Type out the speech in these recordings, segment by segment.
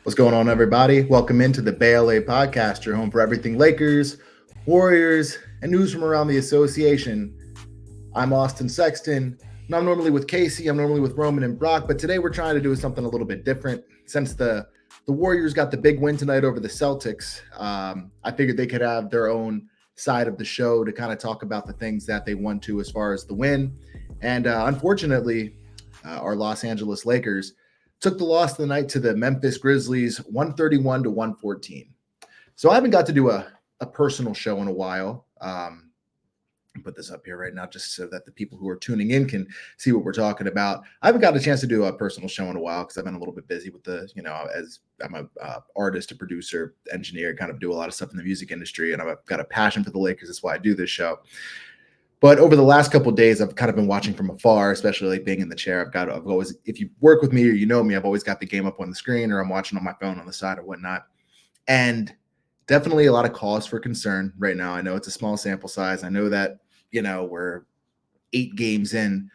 What's going on, everybody? Welcome into the BLA podcast, your home for everything Lakers, Warriors, and news from around the association. I'm Austin Sexton, and I'm normally with Casey. I'm normally with Roman and Brock, but today we're trying to do something a little bit different. Since the Warriors got the big win tonight over the Celtics, I figured they could have their own side of the show to kind of talk about the things that they won to as far as the win. And unfortunately, our Los Angeles Lakers took the loss of the night to the Memphis Grizzlies, 131 to 114. So I haven't got to do a personal show in a while. Put this up here right now just so that the people who are tuning in can see what we're talking about. I haven't got a chance to do a personal show in a while because I've been a little bit busy with as I'm a artist, a producer, engineer, kind of do a lot of stuff in the music industry, and I've got a passion for the Lakers. That's why I do this show. But over the last couple of days, I've kind of been watching from afar, especially like being in the chair. I've always, if you work with me or you know me, I've always got the game up on the screen or I'm watching on my phone on the side or whatnot. And definitely a lot of cause for concern right now. I know it's a small sample size. I know that, we're 8 games in,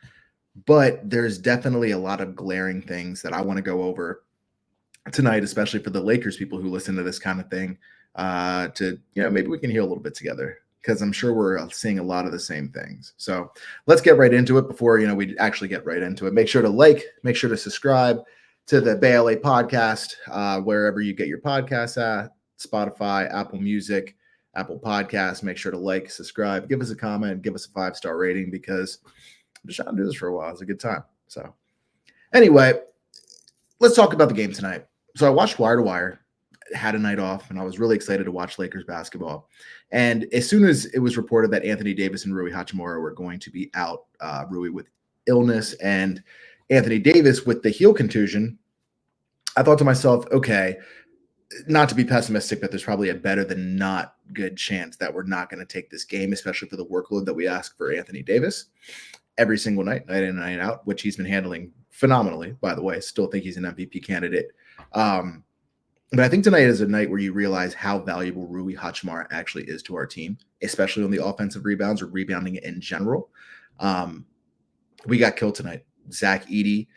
but there's definitely a lot of glaring things that I want to go over tonight, especially for the Lakers people who listen to this kind of thing, maybe we can heal a little bit together, because I'm sure we're seeing a lot of the same things. So let's get right into it before, we actually get right into it. Make sure to like, make sure to subscribe to the BLA podcast, wherever you get your podcasts at, Spotify, Apple Music, Apple Podcasts. Make sure to like, subscribe, give us a comment, give us a 5-star rating, because I'm just trying to do this for a while. It's a good time. So anyway, let's talk about the game tonight. So I watched Wire to Wire, had a night off, and I was really excited to watch Lakers basketball. And as soon as it was reported that Anthony Davis and Rui Hachimura were going to be out, Rui with illness and Anthony Davis with the heel contusion, I thought to myself, okay, not to be pessimistic, but there's probably a better than not good chance that we're not going to take this game, especially for the workload that we ask for Anthony Davis every single night, night in and night out, which he's been handling phenomenally, by the way. Still think he's an MVP candidate. But I think tonight is a night where you realize how valuable Rui Hachimura actually is to our team, especially on the offensive rebounds or rebounding in general. We got killed tonight. Zach Edey.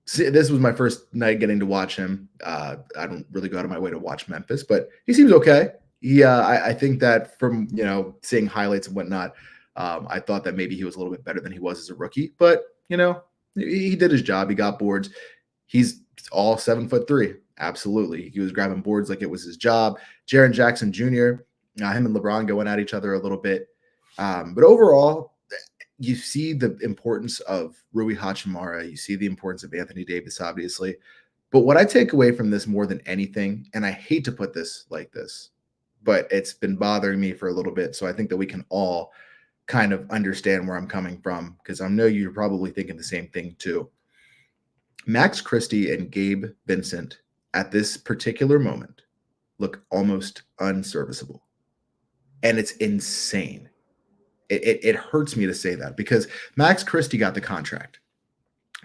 This was my first night getting to watch him. I don't really go out of my way to watch Memphis, but he seems okay. I think that from, seeing highlights and whatnot, I thought that maybe he was a little bit better than he was as a rookie, but, he did his job. He got boards. He's all 7'3". Absolutely. He was grabbing boards like it was his job. Jaren Jackson Jr., him and LeBron going at each other a little bit. But overall, you see the importance of Rui Hachimura. You see the importance of Anthony Davis, obviously. But what I take away from this more than anything, and I hate to put this like this, but it's been bothering me for a little bit, so I think that we can all kind of understand where I'm coming from, because I know you're probably thinking the same thing too. Max Christie and Gabe Vincent at this particular moment look almost unserviceable. And it's insane. It hurts me to say that, because Max Christie got the contract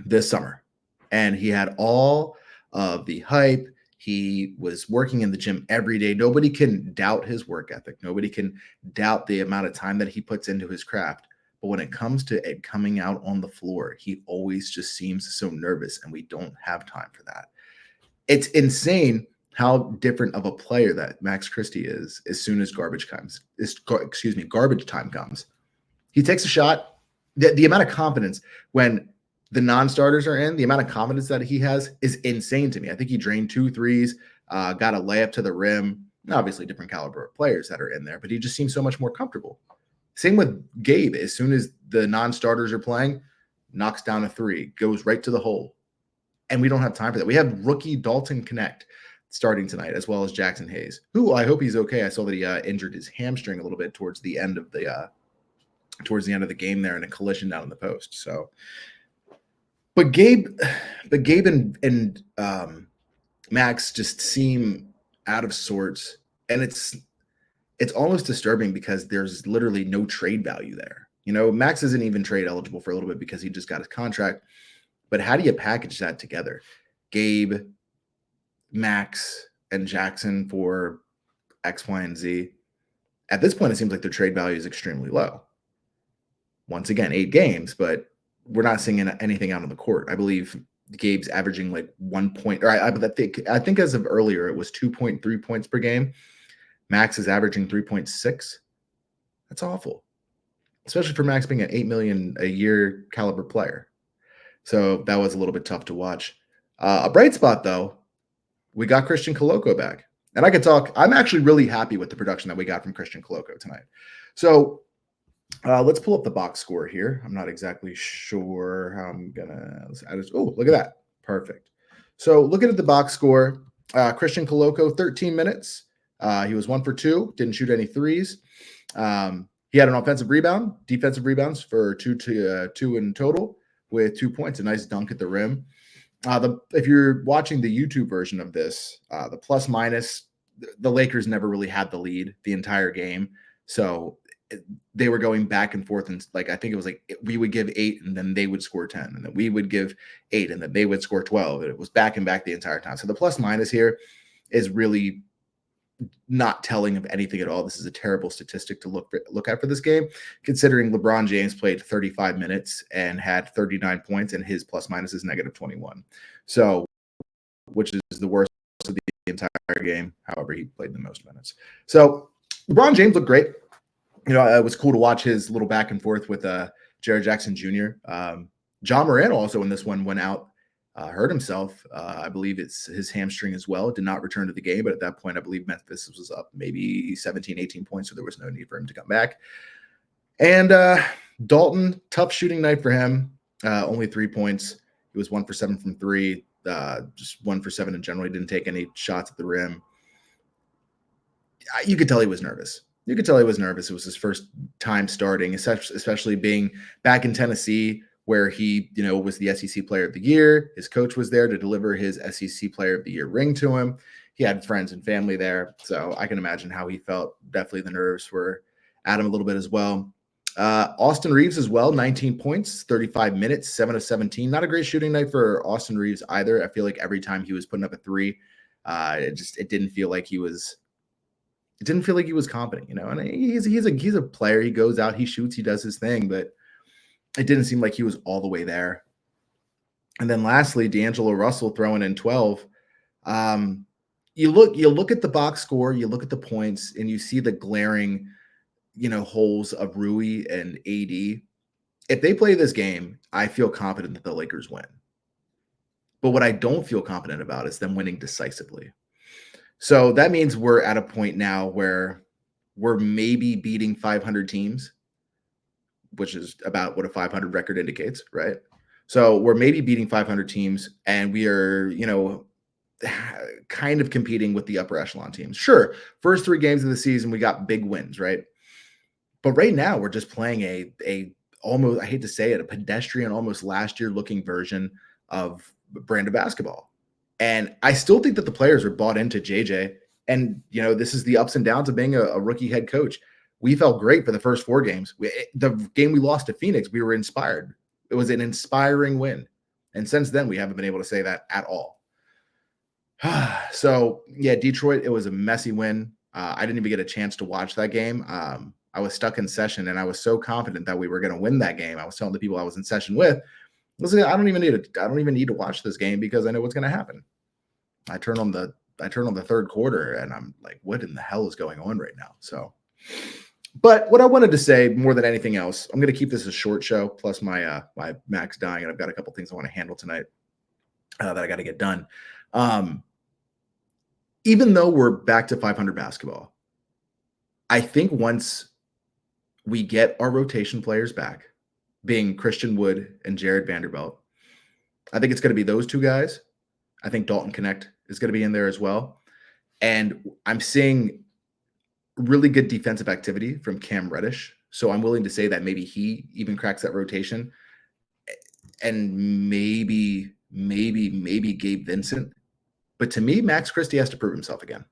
this summer and he had all of the hype. He was working in the gym every day. Nobody can doubt his work ethic. Nobody can doubt the amount of time that he puts into his craft. But when it comes to it coming out on the floor, he always just seems so nervous, and we don't have time for that. It's insane how different of a player that Max Christie is as soon as garbage time comes. He takes a shot. The amount of confidence when the non-starters are in, the amount of confidence that he has is insane to me. I think he drained 2 threes, got a layup to the rim. Obviously, different caliber of players that are in there, but he just seems so much more comfortable. Same with Gabe. As soon as the non-starters are playing, knocks down a 3, goes right to the hole. And we don't have time for that. We have rookie Dalton Connect starting tonight, as well as Jackson Hayes, who I hope he's okay. I saw that he injured his hamstring a little bit towards the end of the game there in a collision down in the post. So, but Gabe and Max just seem out of sorts, and it's almost disturbing because there's literally no trade value there. Max isn't even trade eligible for a little bit because he just got his contract. But how do you package that together? Gabe, Max, and Jackson for X, Y, and Z. At this point, it seems like their trade value is extremely low. Once again, 8 games, but we're not seeing anything out on the court. I believe Gabe's averaging like 1 point, or I think as of earlier, it was 2.3 points per game. Max is averaging 3.6. That's awful, especially for Max being an $8 million a year caliber player. So that was a little bit tough to watch. A bright spot, though, we got Christian Coloco back. And I could talk. I'm actually really happy with the production that we got from Christian Coloco tonight. So let's pull up the box score here. I'm not exactly sure how I'm going to. Oh, look at that. Perfect. So looking at the box score, Christian Coloco, 13 minutes. He was 1 for 2, didn't shoot any threes. He had an offensive rebound, defensive rebounds for two in total with 2 points, a nice dunk at the rim. If you're watching the YouTube version of this, the plus minus, the Lakers never really had the lead the entire game. So they were going back and forth. And like, I think it was like, we would give 8 and then they would score 10, and then we would give 8 and then they would score 12. And it was back and back the entire time. So the plus minus here is really not telling of anything at all. This is a terrible statistic to look at for this game, considering LeBron James played 35 minutes and had 39 points, and his plus minus is -21. So, which is the worst of the entire game. However, he played the most minutes. So, LeBron James looked great. You know, it was cool to watch his little back and forth with Jared Jackson Jr. John Moran also in this one went out. Hurt himself. I believe it's his hamstring as well. Did not return to the game, but at that point, I believe Memphis was up maybe 17, 18 points, so there was no need for him to come back. And Dalton, tough shooting night for him. Only 3 points. He was 1 for 7 from 3, just 1 for 7 in general. He didn't take any shots at the rim. You could tell he was nervous. It was his first time starting, especially being back in Tennessee, where he, you know, was the SEC Player of the Year. His coach was there to deliver his SEC Player of the Year ring to him. He had friends and family there, so I can imagine how he felt. Definitely the nerves were at him a little bit as well. Austin Reeves as well, 19 points, 35 minutes, 7 of 17. Not a great shooting night for Austin Reeves either. I feel like every time he was putting up a three, it didn't feel like he was. It didn't feel like he was competent, you know. And he's a player. He goes out, he shoots, he does his thing, but it didn't seem like he was all the way there. And then lastly, D'Angelo Russell throwing in 12. You look at the box score, you look at the points, and you see the glaring, you know, holes of Rui and AD. If they play this game, I feel confident that the Lakers win. But what I don't feel confident about is them winning decisively. So that means we're at a point now where we're maybe beating 500 teams, which is about what a 500 record indicates, right? So we're maybe beating 500 teams, and we are, you know, kind of competing with the upper echelon teams. Sure, first 3 games of the season, we got big wins, right? But right now, we're just playing a almost, I hate to say it, a pedestrian, almost last year looking version of brand of basketball. And I still think that the players are bought into JJ. And, you know, this is the ups and downs of being a rookie head coach. We felt great for the first 4 games. The game we lost to Phoenix, we were inspired. It was an inspiring win. And since then, we haven't been able to say that at all. So, yeah, Detroit, it was a messy win. I didn't even get a chance to watch that game. I was stuck in session, and I was so confident that we were going to win that game. I was telling the people I was in session with, listen, I don't even need to watch this game because I know what's going to happen. I turn on the 3rd quarter, and I'm like, what in the hell is going on right now? So, but what I wanted to say more than anything else, I'm going to keep this a short show. Plus, my Mac's dying, and I've got a couple things I want to handle tonight that I got to get done. Even though we're back to 500 basketball, I think once we get our rotation players back, being Christian Wood and Jared Vanderbilt, I think it's going to be those 2 guys. I think Dalton Connect is going to be in there as well. And I'm seeing really good defensive activity from Cam Reddish. So I'm willing to say that maybe he even cracks that rotation. And maybe Gabe Vincent. But to me, Max Christie has to prove himself again.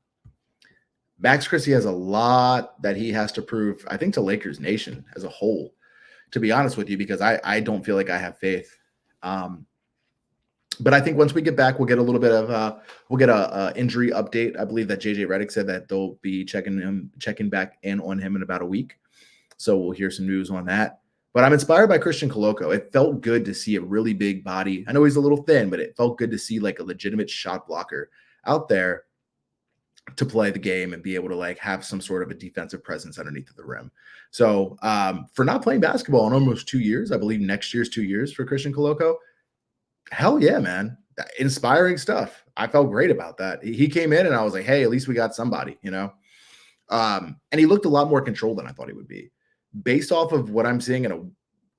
Max Christie has a lot that he has to prove, I think, to Lakers Nation as a whole, to be honest with you, because I don't feel like I have faith. But I think once we get back, we'll get a little bit of a injury update. I believe that JJ Redick said that they'll be checking back in on him in about a week. So we'll hear some news on that. But I'm inspired by Christian Coloco. It felt good to see a really big body. I know he's a little thin, but it felt good to see like a legitimate shot blocker out there to play the game and be able to like have some sort of a defensive presence underneath of the rim. So for not playing basketball in almost 2 years, I believe next year's 2 years for Christian Coloco. Hell yeah, man. Inspiring stuff. I felt great about that. He came in and I was like, hey, at least we got somebody, you know? And he looked a lot more controlled than I thought he would be. Based off of what I'm seeing in a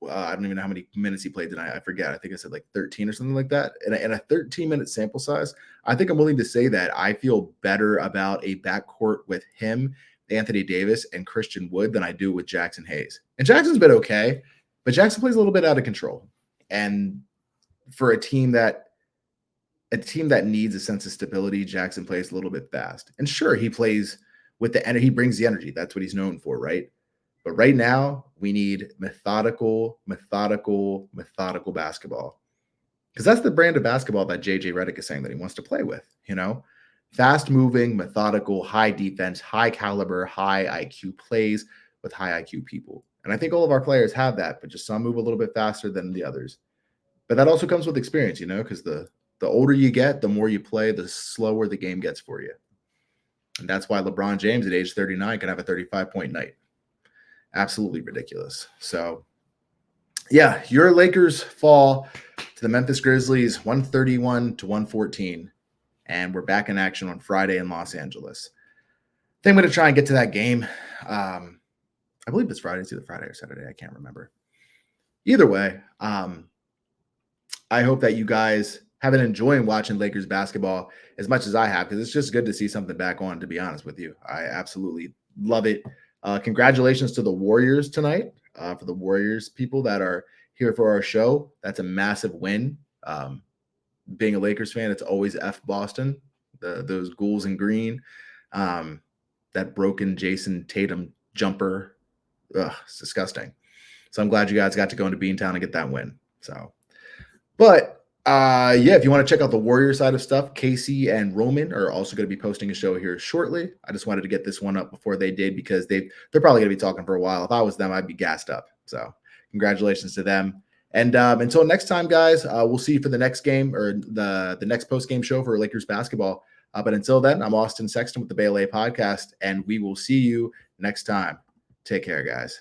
I don't even know how many minutes he played tonight. I forget. I think I said like 13 or something like that. In a 13-minute sample size, I think I'm willing to say that I feel better about a backcourt with him, Anthony Davis, and Christian Wood than I do with Jackson Hayes. And Jackson's been okay, but Jackson plays a little bit out of control. And for a team that needs a sense of stability, Jackson plays a little bit fast. And sure, he plays with the energy. He brings the energy. That's what he's known for, right? But right now, we need methodical basketball. Because that's the brand of basketball that JJ Redick is saying that he wants to play with, you know? Fast-moving, methodical, high defense, high caliber, high IQ plays with high IQ people. And I think all of our players have that, but just some move a little bit faster than the others. But that also comes with experience, you know, because the older you get, the more you play, the slower the game gets for you. And that's why LeBron James at age 39 can have a 35-point night. Absolutely ridiculous. So, yeah, your Lakers fall to the Memphis Grizzlies 131-114. And we're back in action on Friday in Los Angeles. I think I'm going to try and get to that game. I believe it's Friday. It's either Friday or Saturday. I can't remember. Either way, I hope that you guys have been enjoying watching Lakers basketball as much as I have, because it's just good to see something back on, to be honest with you. I absolutely love it. Congratulations to the Warriors tonight. For the Warriors people that are here for our show, that's a massive win. Being a Lakers fan, it's always F Boston, those ghouls in green, that broken Jason Tatum jumper. Ugh, it's disgusting. So I'm glad you guys got to go into Beantown and get that win. So, but yeah, if you want to check out the Warrior side of stuff, Casey and Roman are also going to be posting a show here shortly. I just wanted to get this one up before they did, because they're probably going to be talking for a while. If I was them, I'd be gassed up. So congratulations to them. And until next time, guys, we'll see you for the next game, or the next post-game show for Lakers basketball. But until then, I'm Austin Sexton with the Bay LA podcast, and we will see you next time. Take care, guys.